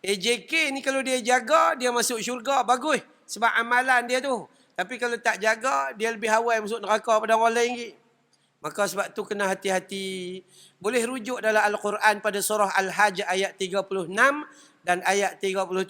AJK ni kalau dia jaga, dia masuk syurga, bagus. Sebab amalan dia tu. Tapi kalau tak jaga, dia lebih awal masuk neraka pada orang lain lagi. Maka sebab tu kena hati-hati. Boleh rujuk dalam Al-Quran pada surah Al-Hajj ayat 36 dan ayat 37.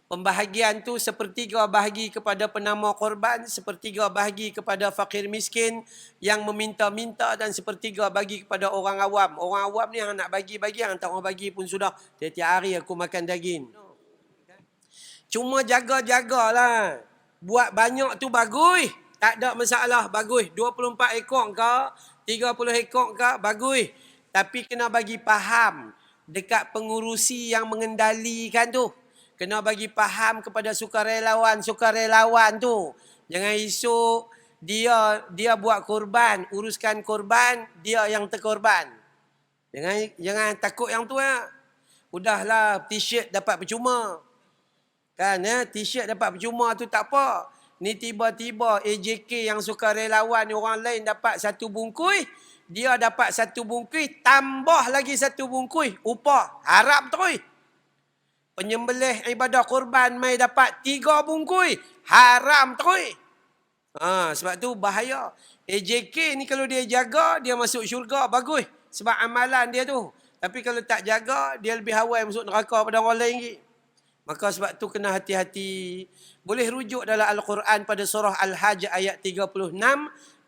Pembahagian tu sepertiga bahagi kepada penama korban, sepertiga bahagi kepada fakir miskin yang meminta-minta dan sepertiga bagi kepada orang awam. Orang awam ni yang nak bagi-bagi, yang tak mau bagi pun sudah. Tiap-tiap hari aku makan daging. Cuma jaga-jagalah. Buat banyak tu bagus. Tak ada masalah, bagus. 24 ekor ke, 30 ekor ke, bagus. Tapi kena bagi faham dekat pengurusi yang mengendalikan tu. Kena bagi faham kepada sukarelawan tu. Jangan esok dia buat korban, uruskan korban, dia yang terkorban. Jangan takut yang tu ya. Udahlah, t-shirt dapat percuma. Kan ya, t-shirt dapat percuma tu tak apa. Ni tiba-tiba AJK yang sukarelawan orang lain dapat satu bungkus, dia dapat satu bungkus, tambah lagi satu bungkus, upah. Haram terus. Penyembelih ibadah korban mai dapat 3 bungkus. Haram terus. Sebab tu bahaya. AJK ni kalau dia jaga, dia masuk syurga, bagus. Sebab amalan dia tu. Tapi kalau tak jaga, dia lebih awal masuk neraka pada orang lain lagi. Maka sebab tu kena hati-hati. Boleh rujuk dalam Al-Quran pada surah Al-Hajj ayat 36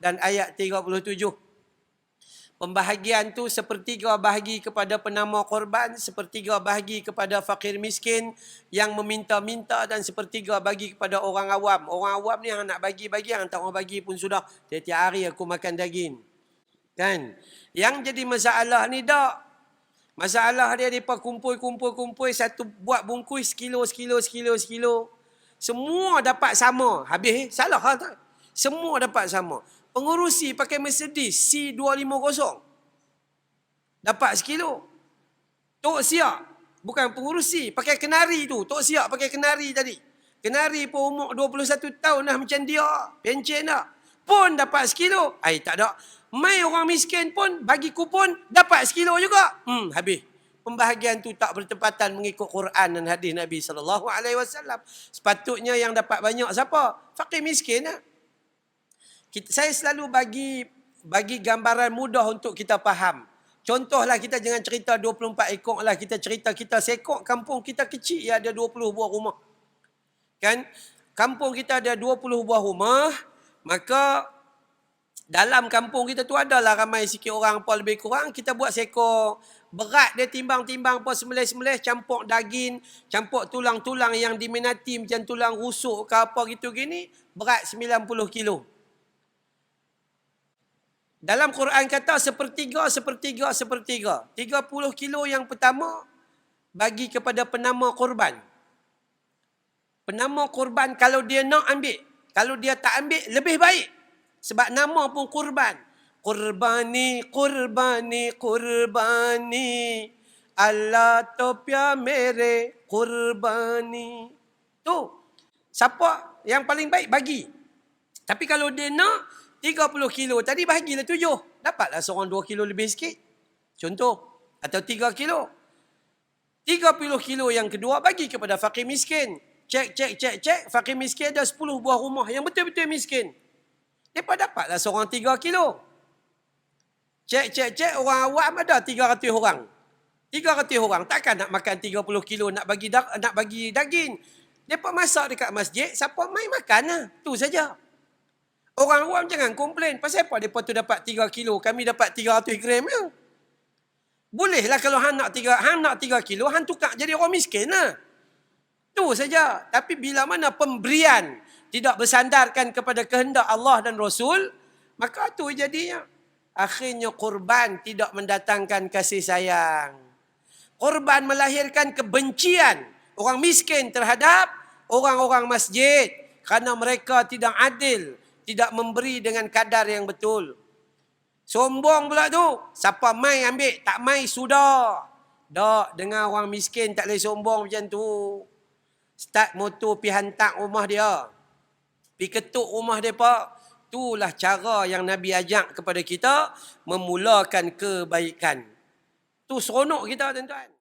dan ayat 37. Pembahagian tu sepertiga bahagi kepada penama korban, sepertiga bahagi kepada fakir miskin yang meminta-minta dan sepertiga bagi kepada orang awam. Orang awam ni yang nak bagi-bagi, yang tak mau bagi pun sudah. Tiap-tiap hari aku makan daging. Kan? Yang jadi masalah ni tak. Masalah dia kumpul, satu buat bungkus sekilo. Semua dapat sama. Habis salah tak? Semua dapat sama. Pengurusi pakai Mercedes C250. Dapat sekilo. Tok Siak. Bukan pengurusi. Pakai kenari tu. Tok Siak pakai kenari tadi. Kenari pun umur 21 tahun dah macam dia. Pencen dah. Pun dapat sekilo. Tak ada. Mai orang miskin pun bagi kupon dapat sekilo juga. Habis. Pembahagian tu tak bertepatan mengikut Quran dan hadis Nabi SAW. Sepatutnya yang dapat banyak siapa? Fakir miskin lah. Saya selalu bagi gambaran mudah untuk kita faham. Contohlah kita jangan cerita 24 ekor lah. Kita cerita kita sekok kampung kita kecil ya ada 20 buah rumah. Kan? Kampung kita ada 20 buah rumah. Maka dalam kampung kita tu adalah ramai sikit orang apa lebih kurang. Kita buat sekor. Berat dia timbang-timbang apa sembelih-sembelih. Campur daging. Campur tulang-tulang yang diminati macam tulang rusuk ke apa gitu gini. Berat 90 kilo. Dalam Quran kata sepertiga. 30 kilo yang pertama bagi kepada penama korban. Penama korban kalau dia nak ambil. Kalau dia tak ambil lebih baik. Sebab nama pun kurban. Qurbani. Allah topya mere qurbani. Tu. Siapa yang paling baik bagi. Tapi kalau dia nak 30 kilo tadi bahagilah 7. Dapatlah seorang 2 kilo lebih sikit. Contoh. Atau 3 kilo. 30 kilo yang kedua bagi kepada fakir miskin. Cek. Fakir miskin ada 10 buah rumah yang betul-betul miskin. Mereka dapatlah seorang 3 kilo. Cek. Orang awam ada 300 orang. 300 orang. Takkan nak makan 30 kilo nak bagi daging. Mereka masak dekat masjid. Siapa mai makan lah. Tu saja. Orang awam jangan komplain. Pasal apa mereka tu dapat 3 kilo. Kami dapat 300 gram je. Bolehlah kalau hang nak 3 kilo. Hang tukar jadi orang miskin lah. Tu saja. Tapi bila mana pemberian tidak bersandarkan kepada kehendak Allah dan Rasul. Maka tu jadinya. Akhirnya korban tidak mendatangkan kasih sayang. Korban melahirkan kebencian. Orang miskin terhadap orang-orang masjid. Kerana mereka tidak adil. Tidak memberi dengan kadar yang betul. Sombong pula tu. Siapa mai ambil, tak mai sudah. Tak, dengar orang miskin tak boleh sombong macam tu. Start motor pi hantar rumah dia. Pi ketuk rumah dia pak. Itulah cara yang Nabi ajak kepada kita memulakan kebaikan. Tu seronok kita tuan-tuan.